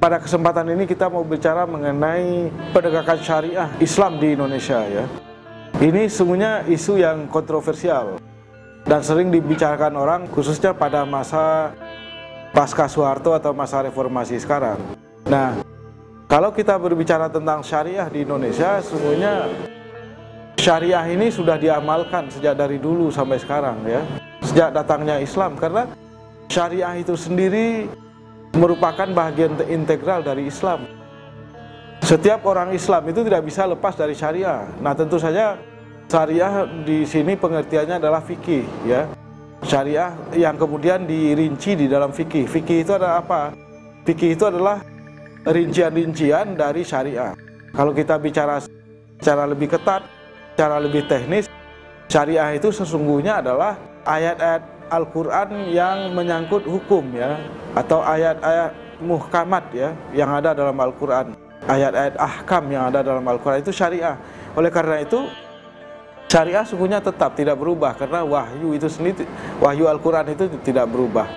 pada kesempatan ini kita mau bicara mengenai penegakan syariah Islam di Indonesia ya. Ini sesungguhnya isu yang kontroversial dan sering dibicarakan orang khususnya pada masa pasca Soeharto atau masa reformasi sekarang. Nah, kalau kita berbicara tentang syariah di Indonesia, sesungguhnya syariah ini sudah diamalkan sejak dari dulu sampai sekarang ya. Sejak datangnya Islam, karena syariah itu sendiri merupakan bagian integral dari Islam. Setiap orang Islam itu tidak bisa lepas dari syariah. Nah, tentu saja syariah di sini pengertiannya adalah fikih ya. Syariah yang kemudian dirinci di dalam fikih. Fikih itu adalah apa? Fikih itu adalah rincian-rincian dari syariah. Kalau kita bicara secara lebih ketat, secara lebih teknis, syariah itu sesungguhnya adalah ayat-ayat Al-Quran yang menyangkut hukum ya, atau ayat-ayat muhkamat ya, yang ada dalam Al-Quran. Ayat-ayat ahkam yang ada dalam Al-Quran itu syariah. Oleh karena itu, syariah sungguhnya tetap tidak berubah, karena wahyu itu sendiri, wahyu Al-Quran itu tidak berubah.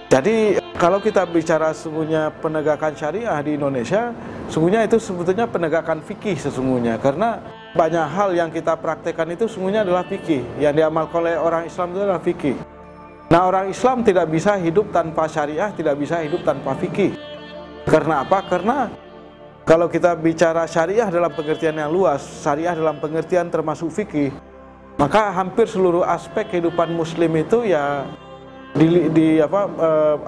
Jadi kalau kita bicara sungguhnya penegakan syariah di Indonesia, sungguhnya itu sebetulnya penegakan fikih sesungguhnya, karena banyak hal yang kita praktekkan itu sungguhnya adalah fikih. Yang diamalkan oleh orang Islam itu adalah fikih. Nah, orang Islam tidak bisa hidup tanpa syariah, tidak bisa hidup tanpa fikih. Karena apa? Karena kalau kita bicara syariah dalam pengertian yang luas, syariah dalam pengertian termasuk fikih, maka hampir seluruh aspek kehidupan Muslim itu ya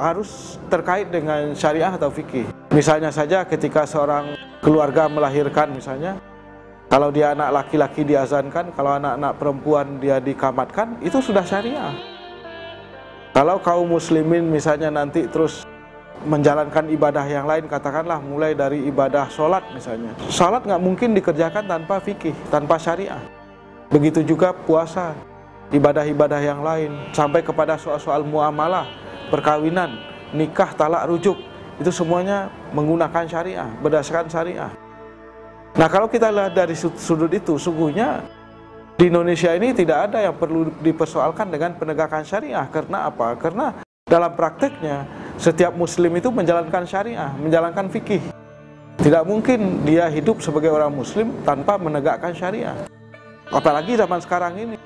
harus terkait dengan syariah atau fikih. Misalnya saja ketika seorang keluarga melahirkan misalnya, kalau dia anak laki-laki diazankan, kalau anak-anak perempuan dia dikamatkan, itu sudah syariah. Kalau kaum muslimin misalnya nanti terus menjalankan ibadah yang lain, katakanlah mulai dari ibadah sholat misalnya. Sholat nggak mungkin dikerjakan tanpa fikih, tanpa syariah. Begitu juga puasa, ibadah-ibadah yang lain, sampai kepada soal-soal muamalah, perkawinan, nikah, talak, rujuk, itu semuanya menggunakan syariah, berdasarkan syariah. Nah, kalau kita lihat dari sudut itu, sungguhnya di Indonesia ini tidak ada yang perlu dipersoalkan dengan penegakan syariah. Karena apa? Karena dalam prakteknya setiap muslim itu menjalankan syariah, menjalankan fikih. Tidak mungkin dia hidup sebagai orang muslim tanpa menegakkan syariah. Apalagi zaman sekarang ini,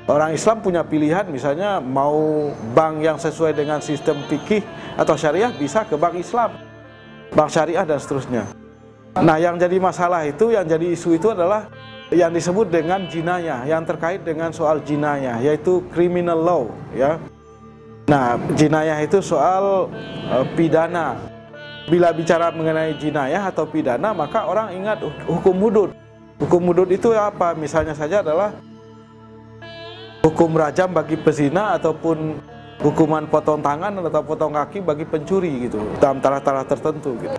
orang Islam punya pilihan, misalnya mau bank yang sesuai dengan sistem fikih atau syariah, bisa ke bank Islam, bank syariah dan seterusnya. Nah, yang jadi masalah itu, yang jadi isu itu adalah yang disebut dengan jinayah, yang terkait dengan soal jinayah, yaitu criminal law ya. Nah, jinayah itu soal pidana. Bila bicara mengenai jinayah atau pidana, maka orang ingat hukum hudud. Hukum hudud itu apa? Misalnya saja adalah hukum rajam bagi pezina, ataupun hukuman potong tangan atau potong kaki bagi pencuri gitu, dalam taraf-taraf tertentu gitu.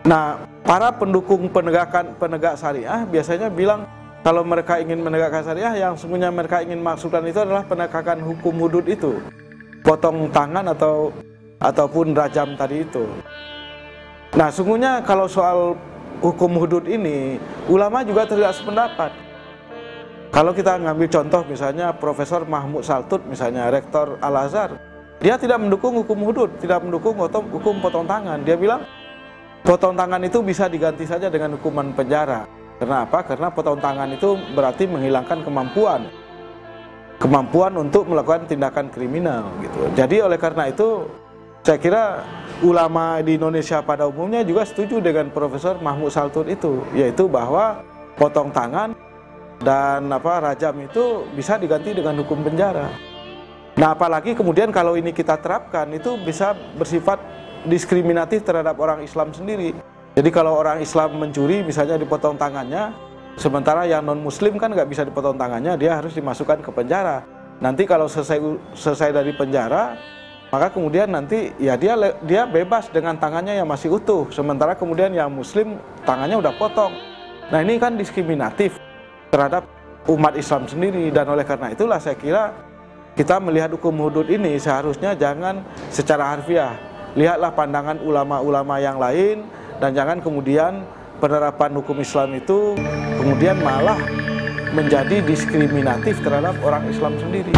Nah, para pendukung penegak syariah biasanya bilang kalau mereka ingin menegakkan syariah, yang sesungguhnya mereka ingin maksudkan itu adalah penegakan hukum hudud itu, potong tangan ataupun rajam tadi itu. Nah, sesungguhnya kalau soal hukum hudud ini, ulama juga tidak sependapat. Kalau kita ngambil contoh misalnya Profesor Mahmud Saltut misalnya, Rektor Al-Azhar, dia tidak mendukung hukum hudud, tidak mendukung hukum potong tangan. Dia bilang potong tangan itu bisa diganti saja dengan hukuman penjara. Karena apa? Karena potong tangan itu berarti menghilangkan kemampuan untuk melakukan tindakan kriminal gitu. Jadi oleh karena itu, saya kira ulama di Indonesia pada umumnya juga setuju dengan Profesor Mahmud Saltut itu, yaitu bahwa potong tangan dan rajam itu bisa diganti dengan hukum penjara. Nah, apalagi kemudian kalau ini kita terapkan, itu bisa bersifat diskriminatif terhadap orang Islam sendiri. Jadi kalau orang Islam mencuri misalnya dipotong tangannya, sementara yang non muslim kan nggak bisa dipotong tangannya, dia harus dimasukkan ke penjara. Nanti kalau selesai dari penjara, maka kemudian nanti ya dia bebas dengan tangannya yang masih utuh, sementara kemudian yang muslim tangannya udah potong. Nah, ini kan diskriminatif terhadap umat Islam sendiri, dan oleh karena itulah saya kira kita melihat hukum hudud ini seharusnya jangan secara harfiah. Lihatlah pandangan ulama-ulama yang lain, dan jangan kemudian penerapan hukum Islam itu kemudian malah menjadi diskriminatif terhadap orang Islam sendiri.